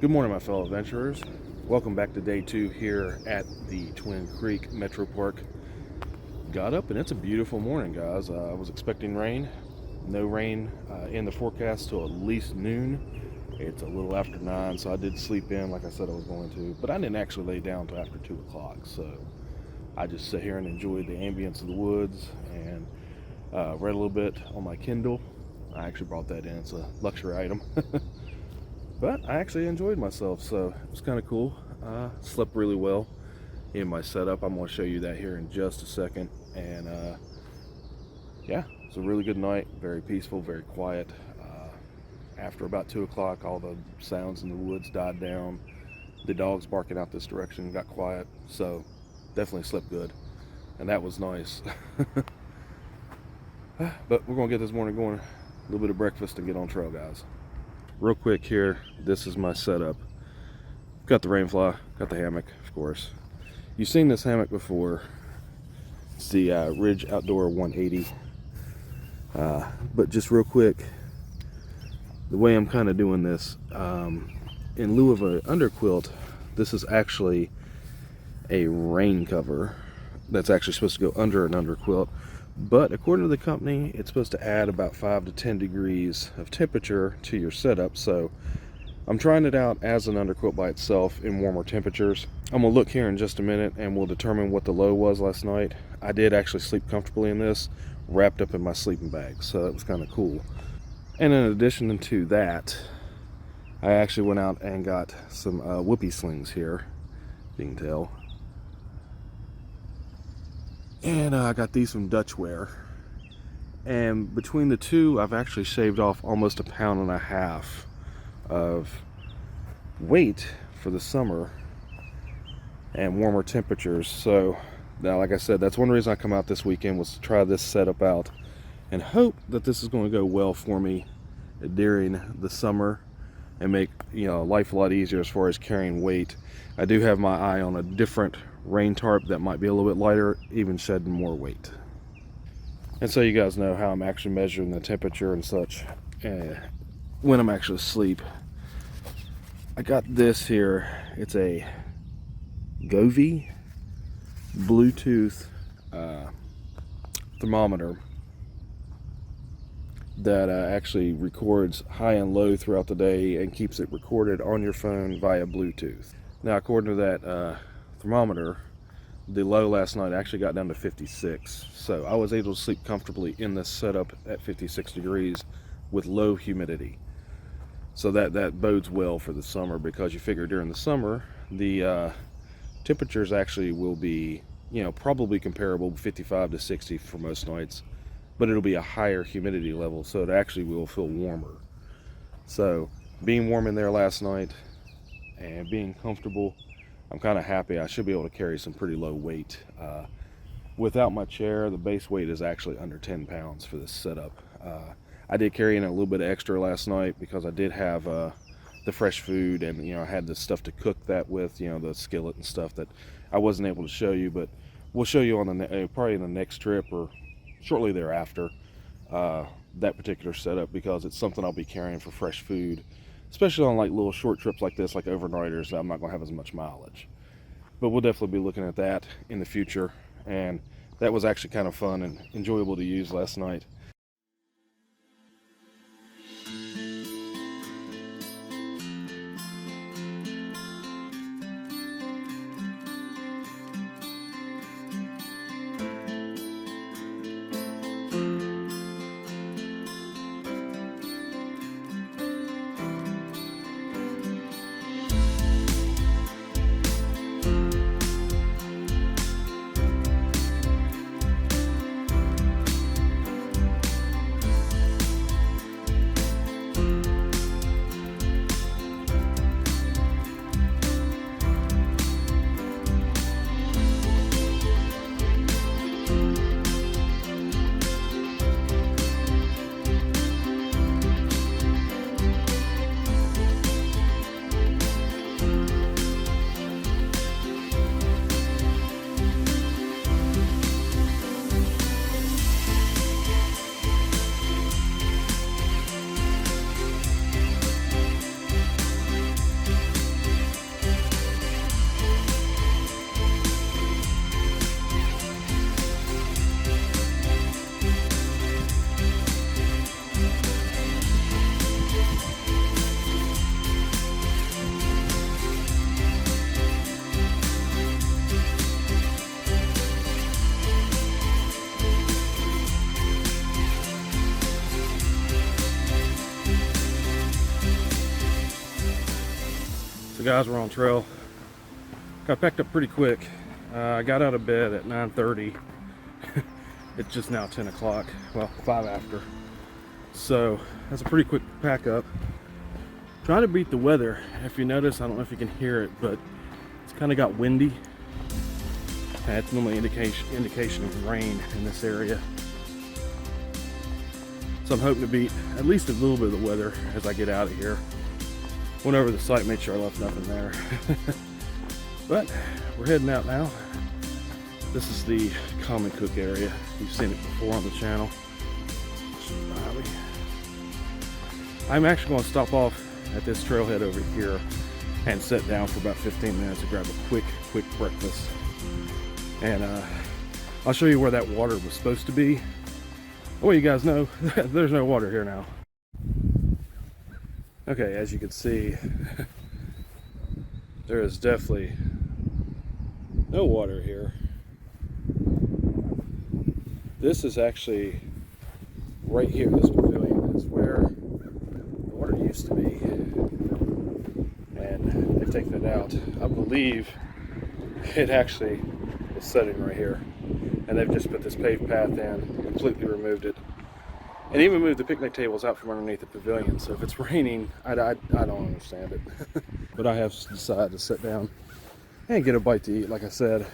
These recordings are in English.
Good morning, my fellow adventurers. Welcome back to day 2 here at the Twin Creek Metropark. Got up and it's a beautiful morning, guys. I was expecting rain. No rain in the forecast till at least noon. It's a little after 9, so I did sleep in like I said I was going to. But I didn't actually lay down till after 2 o'clock, so I just sat here and enjoyed the ambience of the woods and read a little bit on my Kindle. I actually brought that in. It's a luxury item. But I actually enjoyed myself, so it was kind of cool. Slept really well in my setup. I'm going to show you that here in just a second. And yeah, it's a really good night. Very peaceful, very quiet. After about 2 o'clock, all the sounds in the woods died down. The dogs barking out this direction got quiet, so definitely slept good. And that was nice. But we're going to get this morning going. A little bit of breakfast and get on trail, guys. Real quick here, this is my setup. Got the rainfly, got the hammock, of course. You've seen this hammock before. It's the Ridge Outdoor 180. But just real quick, the way I'm kind of doing this, in lieu of an underquilt, this is actually a rain cover that's actually supposed to go under an underquilt. But according to the company, it's supposed to add about 5 to 10 degrees of temperature to your setup. So I'm trying it out as an underquilt by itself in warmer temperatures. I'm gonna look here in just a minute and we'll determine what the low was last night. I did actually sleep comfortably in this, wrapped up in my sleeping bag, so that was kind of cool. And in addition to that, I actually went out and got some whoopee slings here, you can tell. And I got these from Dutchware, and between the two I've actually shaved off almost 1.5 pounds of weight for the summer and warmer temperatures. So now, like I said, that's one reason I come out this weekend, was to try this setup out and hope that this is going to go well for me during the summer and make, you know, life a lot easier as far as carrying weight. I do have my eye on a different rain tarp that might be a little bit lighter, even shedding more weight. And so you guys know how I'm actually measuring the temperature and such when I'm actually asleep. I got this here. It's a Govee Bluetooth thermometer that actually records high and low throughout the day and keeps it recorded on your phone via Bluetooth. Now, according to that thermometer, the low last night actually got down to 56, so I was able to sleep comfortably in this setup at 56 degrees with low humidity. So that bodes well for the summer, because you figure during the summer the temperatures actually will be, you know, probably comparable, 55 to 60 for most nights, but it'll be a higher humidity level, so it actually will feel warmer. So being warm in there last night and being comfortable, I'm kind of happy. I should be able to carry some pretty low weight. Without my chair, the base weight is actually under 10 pounds for this setup. I did carry in a little bit of extra last night because I did have the fresh food, and, you know, I had the stuff to cook that with, you know, the skillet and stuff that I wasn't able to show you, but we'll show you on the probably in the next trip or shortly thereafter, that particular setup, because it's something I'll be carrying for fresh food, especially on like little short trips like this, like overnighters. I'm not going to have as much mileage, but we'll definitely be looking at that in the future. And that was actually kind of fun and enjoyable to use last night. guys, we're on trail. Got packed up pretty quick. I got out of bed at 9:30. It's just now 10 o'clock, well, 5 after. So that's a pretty quick pack up. Trying to beat the weather. If you notice, I don't know if you can hear it, but it's kind of got windy. That's normally indication of rain in this area. So I'm hoping to beat at least a little bit of the weather as I get out of here. Went over the site, made sure I left nothing there. But we're heading out now. This is the common cook area. You've seen it before on the channel. I'm actually going to stop off at this trailhead over here and sit down for about 15 minutes to grab a quick breakfast. And I'll show you where that water was supposed to be. Well, you guys know, there's no water here now. Okay, as you can see, there is definitely no water here. This is actually right here. This pavilion is where the water used to be, and they've taken it out. I believe it actually was setting right here, and they've just put this paved path in, completely removed it, and even moved the picnic tables out from underneath the pavilion. So if it's raining, I don't understand it. But I have decided to sit down and get a bite to eat. Like I said,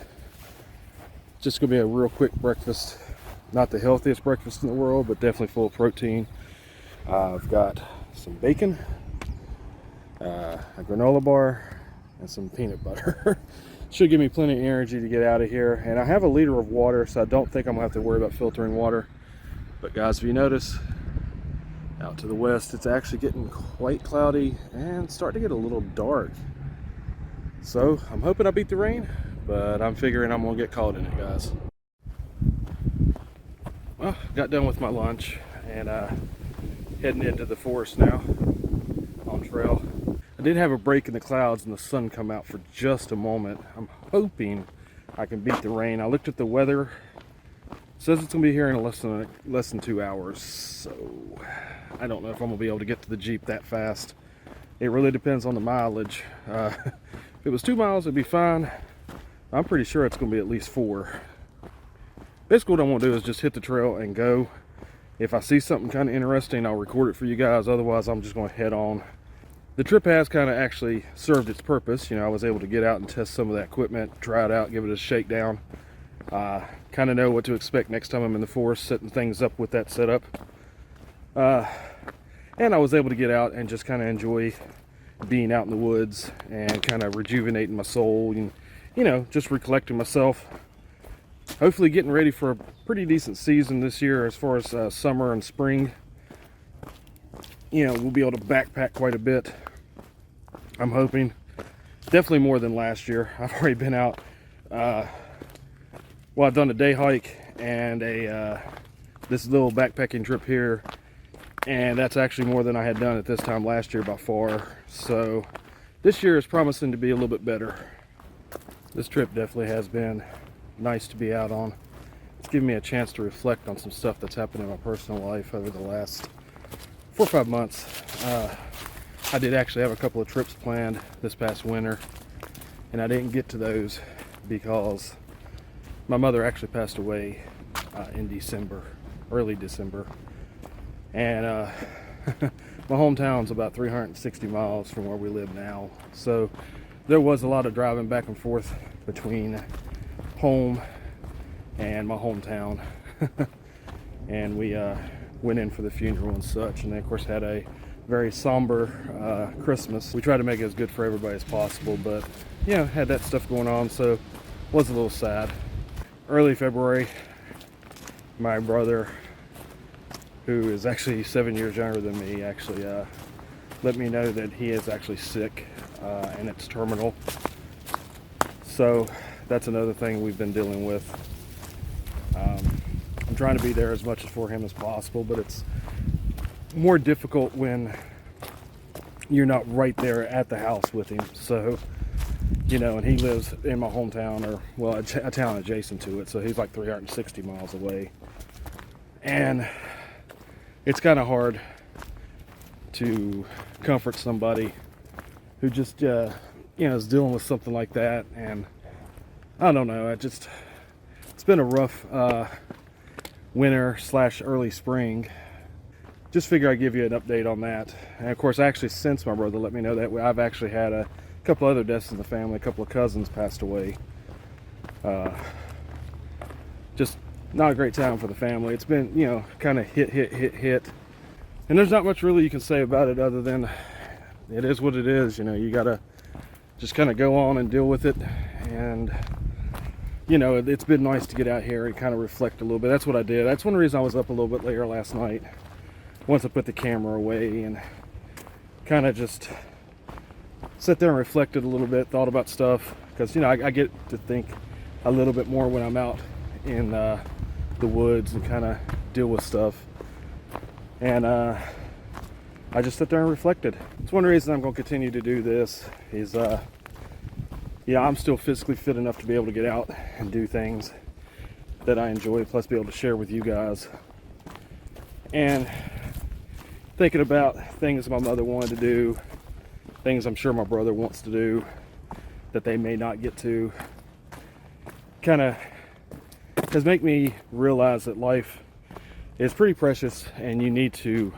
just gonna be a real quick breakfast. Not the healthiest breakfast in the world, but definitely full of protein. I've got some bacon, a granola bar, and some peanut butter. Should give me plenty of energy to get out of here. And I have a liter of water, so I don't think I'm gonna have to worry about filtering water. But guys, if you notice, out to the west, it's actually getting quite cloudy and starting to get a little dark. So I'm hoping I beat the rain, but I'm figuring I'm gonna get caught in it, guys. Well, got done with my lunch and heading into the forest now on trail. I did have a break in the clouds and the sun come out for just a moment. I'm hoping I can beat the rain. I looked at the weather. It says it's gonna be here in less than 2 hours. So I don't know if I'm gonna be able to get to the Jeep that fast. It really depends on the mileage. If it was 2 miles, it'd be fine. I'm pretty sure it's gonna be at least 4. Basically what I want to do is just hit the trail and go. If I see something kind of interesting, I'll record it for you guys. Otherwise, I'm just going to head on. The trip has kind of actually served its purpose. You know, I was able to get out and test some of that equipment, try it out, give it a shakedown. Kind of know what to expect next time I'm in the forest, setting things up with that setup. And I was able to get out and just kind of enjoy being out in the woods and kind of rejuvenating my soul and, you know, just recollecting myself. Hopefully getting ready for a pretty decent season this year as far as summer and spring. You know, we'll be able to backpack quite a bit, I'm hoping. Definitely more than last year. I've already been out. Well, I've done a day hike and this little backpacking trip here. And that's actually more than I had done at this time last year by far. So this year is promising to be a little bit better. This trip definitely has been nice to be out on. It's given me a chance to reflect on some stuff that's happened in my personal life over the last 4 or 5 months. I did actually have a couple of trips planned this past winter, and I didn't get to those because my mother actually passed away in December, early December. And my hometown's about 360 miles from where we live now. So there was a lot of driving back and forth between home and my hometown. And we went in for the funeral and such, and then of course had a very somber Christmas. We tried to make it as good for everybody as possible, but you know, had that stuff going on, so was a little sad. Early February, my brother, who is actually 7 years younger than me, actually let me know that he is actually sick and it's terminal. So that's another thing we've been dealing with. I'm trying to be there as much for him as possible, but it's more difficult when you're not right there at the house with him. So, you know, and he lives in my hometown, or well, a town adjacent to it, so he's like 360 miles away. And it's kind of hard to comfort somebody who just is dealing with something like that, and I don't know. It's been a rough winter / early spring. Just figure I'd give you an update on that. And of course, actually, since my brother let me know that, I've actually had a couple other deaths in the family. A couple of cousins passed away. Just not a great time for the family. It's been, kind of hit. And there's not much really you can say about it other than it is what it is. You gotta just kind of go on and deal with it. And it's been nice to get out here and kind of reflect a little bit. That's what I did. That's one reason I was up a little bit later last night. Once I put the camera away and kind of just sat there and reflected a little bit, thought about stuff, because I get to think a little bit more when I'm out in the woods and kind of deal with stuff. And I just sat there and reflected. It's one reason I'm going to continue to do this is I'm still physically fit enough to be able to get out and do things that I enjoy, plus be able to share with you guys. And thinking about things my mother wanted to do, things I'm sure my brother wants to do that they may not get to, kind of has made me realize that life is pretty precious and you need to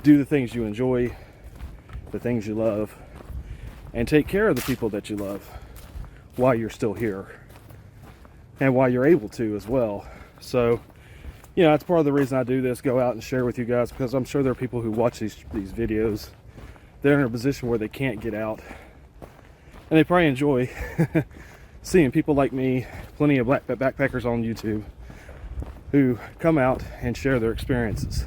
do the things you enjoy, the things you love, and take care of the people that you love while you're still here and while you're able to as well. So that's part of the reason I do this, go out and share with you guys, because I'm sure there are people who watch these videos. They're in a position where they can't get out, and they probably enjoy seeing people like me, plenty of black backpackers on YouTube, who come out and share their experiences.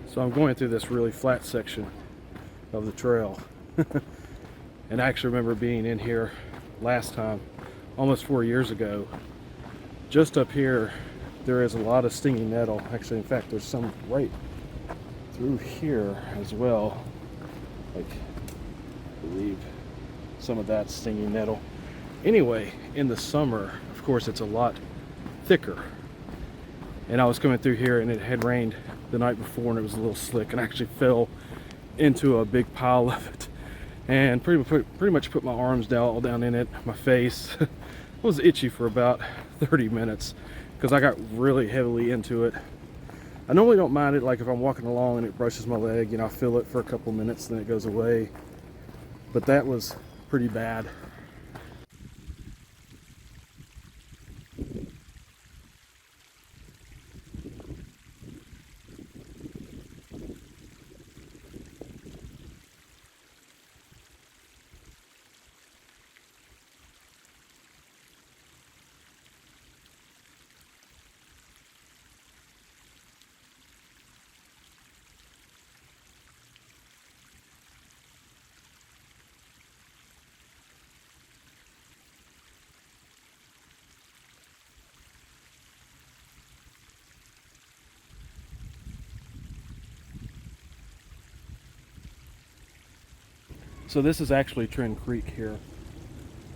So I'm going through this really flat section of the trail. And I actually remember being in here last time, almost 4 years ago. Just up here, there is a lot of stinging nettle. Actually, in fact, there's some right through here as well. I believe some of that stinging nettle. Anyway, in the summer, of course, it's a lot thicker. And I was coming through here and it had rained the night before and it was a little slick, and I actually fell into a big pile of it and pretty much put my arms all down in it, my face. I was itchy for about 30 minutes because I got really heavily into it. I normally don't mind it, like if I'm walking along and it brushes my leg, I feel it for a couple minutes, then it goes away. But that was pretty bad. So this is actually Twin Creek here.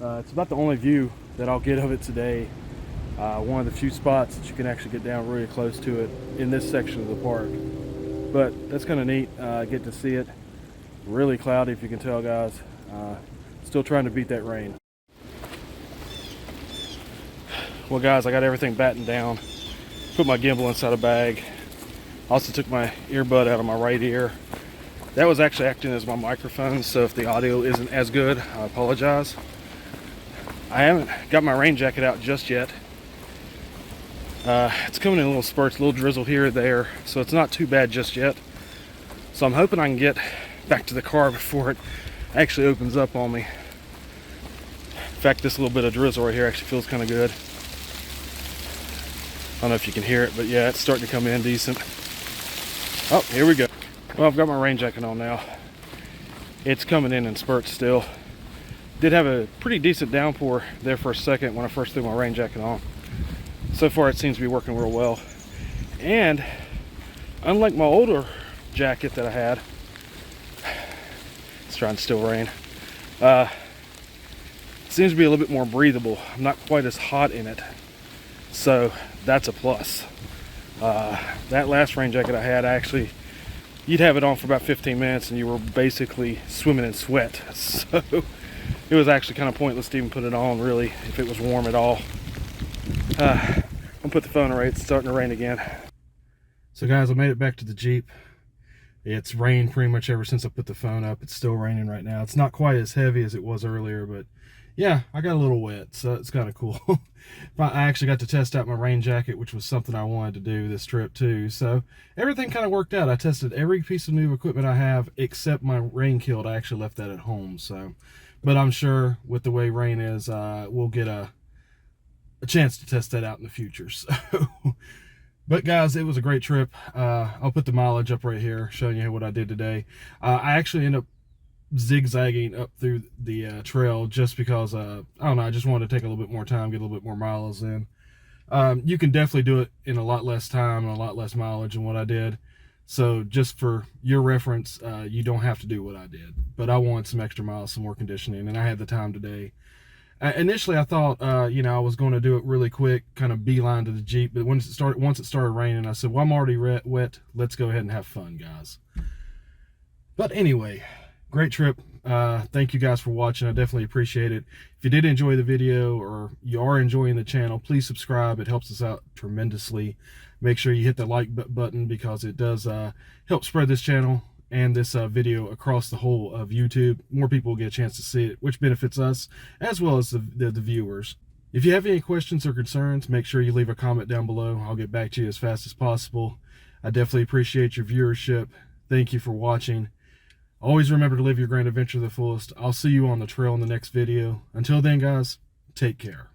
It's about the only view that I'll get of it today. One of the few spots that you can actually get down really close to it in this section of the park. But that's kind of neat, get to see it. Really cloudy, if you can tell, guys. Still trying to beat that rain. Well, guys, I got everything battened down. Put my gimbal inside a bag. Also took my earbud out of my right ear. That was actually acting as my microphone, so if the audio isn't as good, I apologize. I haven't got my rain jacket out just yet. It's coming in little spurts, a little drizzle here or there, so it's not too bad just yet. So I'm hoping I can get back to the car before it actually opens up on me. In fact, this little bit of drizzle right here actually feels kind of good. I don't know if you can hear it, but yeah, it's starting to come in decent. Oh, here we go. Well, I've got my rain jacket on now. It's coming in spurts still. Did have a pretty decent downpour there for a second when I first threw my rain jacket on. So far it seems to be working real well. And unlike my older jacket that I had, it's trying to still rain, it seems to be a little bit more breathable. I'm not quite as hot in it, so that's a plus. That last rain jacket I had, actually, you'd have it on for about 15 minutes and you were basically swimming in sweat. So it was actually kind of pointless to even put it on, really, if it was warm at all. I'm gonna put the phone away. It's starting to rain again. So guys, I made it back to the Jeep. It's rained pretty much ever since I put the phone up. It's still raining right now. It's not quite as heavy as it was earlier, but yeah, I got a little wet, so it's kind of cool. I actually got to test out my rain jacket, which was something I wanted to do this trip too. So everything kind of worked out. I tested every piece of new equipment I have except my rain kilt. I actually left that at home. So, but I'm sure with the way rain is, we'll get a chance to test that out in the future. So, but guys, it was a great trip. I'll put the mileage up right here, showing you what I did today. I actually ended up zigzagging up through the trail just because I don't know, I just wanted to take a little bit more time, get a little bit more miles in. You can definitely do it in a lot less time and a lot less mileage than what I did, so just for your reference, you don't have to do what I did, but I wanted some extra miles, some more conditioning, and I had the time today. Initially I thought you know, I was going to do it really quick, kind of beeline to the Jeep, but once it started raining, I said, well, I'm already wet, let's go ahead and have fun, guys. But anyway, great trip. Thank you guys for watching. I definitely appreciate it. If you did enjoy the video or you are enjoying the channel, please subscribe. It helps us out tremendously. Make sure you hit the like button because it does help spread this channel and this video across the whole of YouTube. More people will get a chance to see it, which benefits us as well as the viewers. If you have any questions or concerns, make sure you leave a comment down below. I'll get back to you as fast as possible. I definitely appreciate your viewership. Thank you for watching. Always remember to live your grand adventure to the fullest. I'll see you on the trail in the next video. Until then, guys, take care.